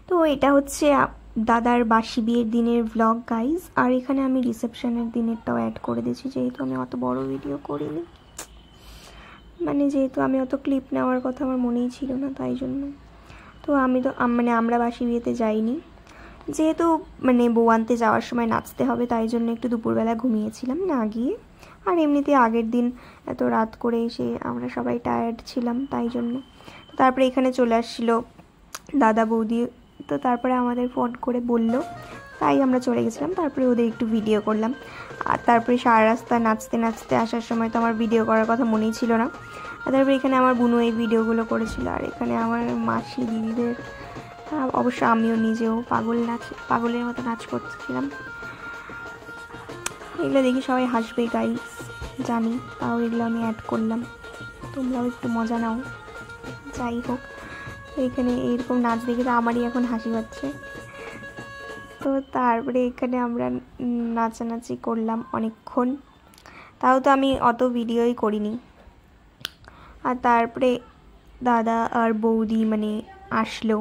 তো এটা হচ্ছে দাদার বাসি বিয়ের দিনের ব্লগ গাইজ, আর এখানে আমি রিসেপশনের দিনেরটাও অ্যাড করে দিয়েছি, যেহেতু আমি অত বড় ভিডিও করিনি, মানে যেহেতু আমি অত ক্লিপ নেওয়ার কথা আমার মনেই ছিল না, তাই জন্য। তো আমরা বাসি বিয়েতে যাইনি, যেহেতু মানে বউ আনতে যাওয়ার সময় নাচতে হবে, তাই জন্য একটু দুপুরবেলা ঘুমিয়েছিলাম না গিয়ে। আর এমনিতে আগের দিন এত রাত করে এসে আমরা সবাই টায়ার্ড ছিলাম, তাই জন্য। তারপরে এখানে চলে আসছিল দাদা বৌদি, তো তারপরে আমাদের ফোন করে বলল, তাই আমরা চলে গেছিলাম। তারপরে ওদের একটু ভিডিও করলাম, আর তারপরে সারা রাস্তা নাচতে নাচতে আসার সময় তো আমার ভিডিও করার কথা মনেই ছিল না। আর তারপরে এখানে আমার বুনু এই ভিডিওগুলো করেছিল, আর এখানে আমার মাসি দিদিদের, অবশ্য আমিও নিজেও পাগলের মতো নাচ করতেছিলাম। এগুলো দেখি সবাই হাসবে গাইস জানি, তাও এগুলো আমি অ্যাড করলাম, তোমরাও একটু মজা নাও। যাই হোক, এখানে এইরকম নাচ দেখে তো আমারই এখন হাসি পাচ্ছে। তো তারপরে এখানে আমরা নাচানাচি করলাম অনেকক্ষণ, তাও তো আমি অত ভিডিওই করিনি। আর তারপরে দাদা আর বৌদি মানে আসলো,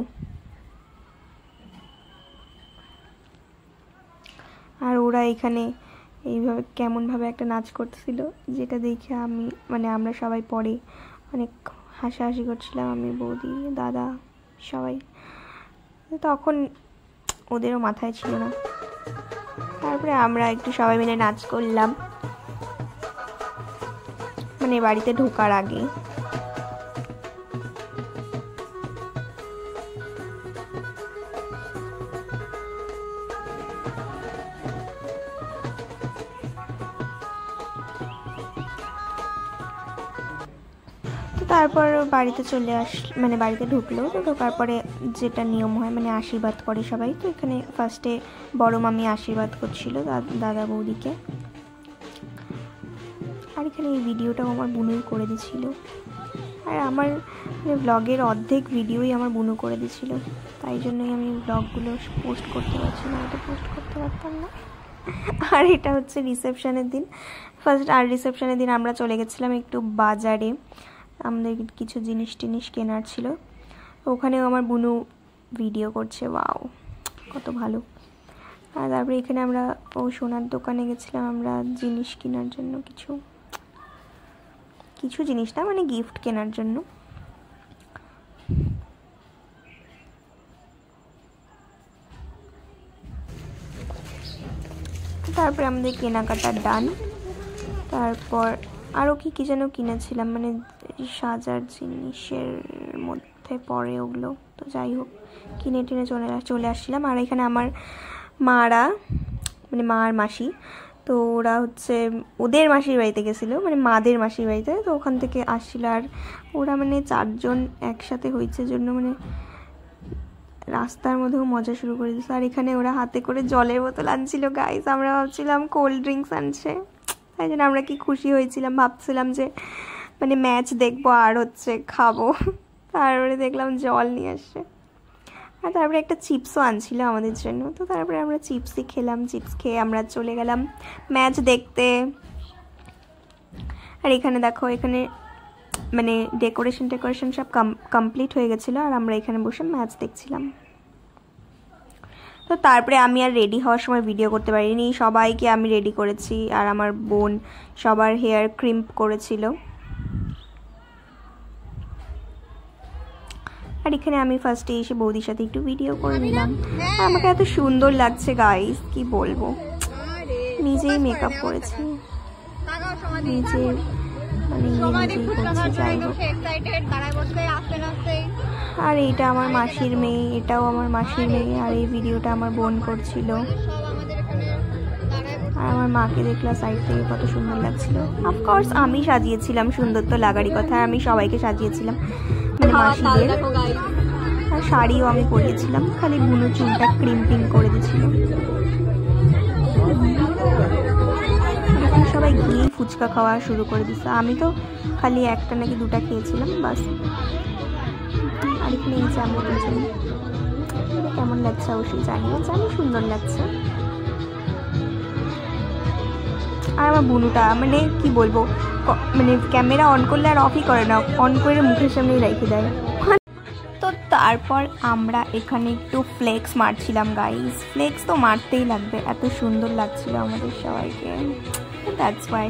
আর ওরা এখানে এইভাবে কেমনভাবে একটা নাচ করতেছিল, যেটা দেখে আমরা সবাই পরে অনেক হাসাহাসি করছিলাম, আমি বৌদি দাদা সবাই। তখন ওদেরও মাথায় ছিল না। তারপরে আমরা একটু সবাই মিলে নাচ করলাম, মানে বাড়িতে ঢোকার আগে। তারপর বাড়িতে বাড়িতে ঢুকলো, তো ঢোকার পরে যেটা নিয়ম হয় মানে আশীর্বাদ করে সবাই। তো এখানে ফার্স্টে বড় মামি আশীর্বাদ করছিল দাদা বৌদিকে, আর এখানে এই ভিডিওটাও আমার বুনুই করে দিয়েছিল, আর আমার ব্লগের অর্ধেক ভিডিওই আমার বুনু করে দিয়েছিল, তাই জন্যই আমি ব্লগগুলো পোস্ট করতে পারছি না, এটা পোস্ট করতে পারতাম না। আর এটা হচ্ছে রিসেপশনের দিন রিসেপশনের দিন আমরা চলে গেছিলাম একটু বাজারে, আমাদের কিছু জিনিস কেনার ছিল, ওখানেও আমার বুনু ভিডিও করছে, ওয়াও কত ভালো। আর তারপরে এখানে আমরা সোনার দোকানে গেছিলাম আমরা জিনিস কেনার জন্য, কিছু জিনিস না মানে গিফট কেনার জন্য। তারপরে আমাদের কেনাকাটা ডান। তারপর আরও কি যেন কিনেছিলাম, মানে সাজার জিনিসের মধ্যে পড়ে ওগুলো, তো যাই হোক কিনে টেনে চলে আসছিলাম। আর এখানে আমার মারা মানে মা আর মাসি, তো ওরা হচ্ছে ওদের মাসির বাড়িতে গেছিলো, মানে মাদের মাসির বাড়িতে, তো ওখান থেকে আসছিল। আর ওরা মানে 4 জন একসাথে হয়েছে জন্য মানে রাস্তার মধ্যেও মজা শুরু করে দিচ্ছে। আর এখানে ওরা হাতে করে জলের বোতল আনছিল গাইস, আমরা ভাবছিলাম কোল্ড ড্রিঙ্কস আনছে, তাই জন্য আমরা কি খুশি হয়েছিলাম, ভাবছিলাম যে মানে ম্যাচ দেখবো আর হচ্ছে খাবো, তারপরে দেখলাম জল নিয়ে আসছে। আর তারপরে একটা চিপসও আনছিল আমাদের জন্য, তো তারপরে আমরা চিপসই খেলাম, চিপস খেয়ে আমরা চলে গেলাম ম্যাচ দেখতে। আর এখানে দেখো, এখানে মানে ডেকোরেশন সব কমপ্লিট হয়ে গেছিলো, আর আমরা এখানে বসে ম্যাচ দেখছিলাম। তো তারপরে আমি আর রেডি হওয়ার সময় ভিডিও করতে পারিনি, সবাইকে আমি রেডি করেছি, আর আমার বোন সবার হেয়ার ক্রিম্প করেছিল। আর এখানে আমি ফার্স্টে এসে বৌদির সাথে একটু ভিডিও করে নিলাম, আর আমাকে এত সুন্দর লাগছে গাইস কি বলবো, নিজেই মেকআপ করেছি, নিজেই করছি, যাই হোক। আর এইটা আমার মাসির মেয়ে, এটাও আমার মাসির মেয়ে, আর এই ভিডিওটা আমার বোন করছিল। আর আমার মাকে দেখলাম সাইড থেকে কত সুন্দর লাগছিল। অফকোর্স আমি সাজিয়েছিলাম, সুন্দর তো লাগারই কথা, আমি সবাইকে সাজিয়েছিলাম মানে মাসিদের। আর শাড়িও আমি পরিয়েছিলাম, খালি বুনো চুলটা ক্রিম্পিং করে দিয়েছিল। সবাই গিয়ে ফুচকা খাওয়া শুরু করে দিচ্ছে, আমি তো খালি একটা নাকি 2টা খেয়েছিলাম বাস। আর এখানে এই যে আমরা দুজন, কেমন লাগছে অবশ্যই জানিও, সুন্দর লাগছে। আর আমার বুনুটা মানে কি বলবো, মানে ক্যামেরা অন করলে আর অফই করে না, অন করে মুখের সামনেই রেখে দেয়। তো তারপর আমরা এখানে একটু ফ্লেক্স মারছিলাম গাইস। ফ্লেক্স তো মারতেই লাগবে, এত সুন্দর লাগছিল আমাদের সবাইকে, দ্যাটস ওয়াই।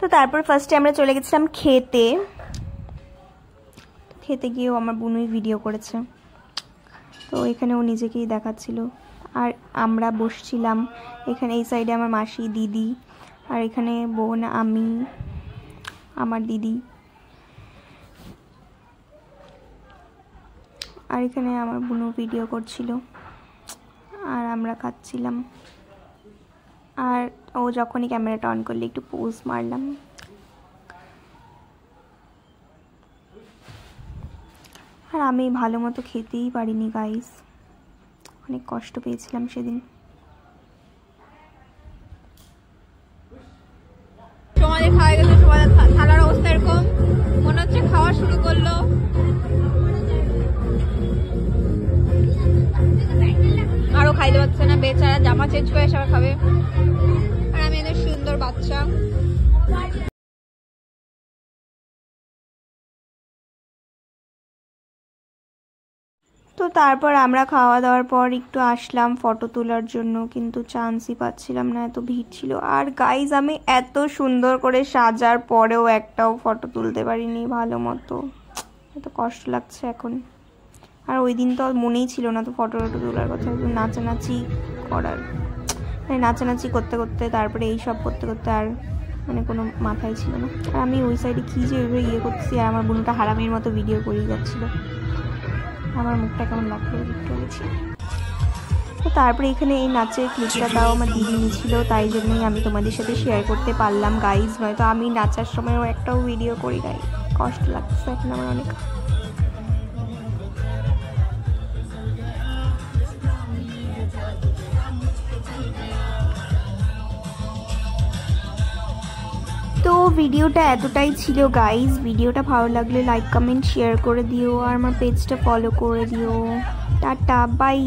তো তারপর ফার্স্টে আমরা চলে গেছিলাম খেতে। খেতে গিয়েও আমার বোনই ভিডিও করেছে, তো এখানে ও নিজেকেই দেখাচ্ছিল। আর আমরা বসছিলাম এখানে, এই সাইডে আমার মাসি, দিদি, আর এখানে বোন, আমি, আমার দিদি, আর এখানে আমার বোনও ভিডিও করছিল, আর আমরা খাচ্ছিলাম। আর ও যখনই ক্যামেরাটা অন করলে একটু পোজ মারলাম। আর আমি ভালো মতো খেতেই পারিনি গাইস, অনেক কষ্ট পেয়েছিলাম সেদিন। তোমাদের খাওয়া গেছে, তোমাদের থালার অবস্থা এরকম, মনে হচ্ছে খাওয়া শুরু করলো। আরো খাইতে পারছে না বেচারা, জামা চেঞ্জ করে সবাই খাবে। আর আমি এদের সুন্দর বাচ্চা। তো তারপর আমরা খাওয়া দাওয়ার পর একটু আসলাম ফটো তোলার জন্য, কিন্তু চান্সই পাচ্ছিলাম না, এত ভিড় ছিল। আর গাইজ আমি এত সুন্দর করে সাজার পরেও একটাও ফটো তুলতে পারিনি ভালো মতো, এত কষ্ট লাগছে এখন। আর ওই দিন তো মনেই ছিল না তো ফটো তোলার কথা, নাচানাচি করার, মানে নাচানাচি করতে করতে তারপরে এইসব করতে করতে আর মানে কোনো মাথায় ছিল না। আর আমি ওই সাইডে কী যে ওইভাবে ইয়ে করতেছি, আর আমার বোনটা হারামির মতো ভিডিও করেই যাচ্ছিলো। আমার মুখটা কেমন লাগলো একটু গেছি। তো তারপরে এখানে এই নাচের ক্লিপটা তাও আমার দিদি নিয়েছিল, তাই জন্যই আমি তোমাদের সাথে শেয়ার করতে পারলাম গাইজ, নয়তো আমি নাচার সময়ও একটাও ভিডিও করি গাই। কষ্ট লাগছে এখন আমার অনেক। তো ভিডিওটা এতটাই ছিল গাইজ। ভিডিওটা ভালো লাগলে লাইক কমেন্ট শেয়ার করে দিও, আর আমার পেজটা ফলো করে দিও। Tata bye.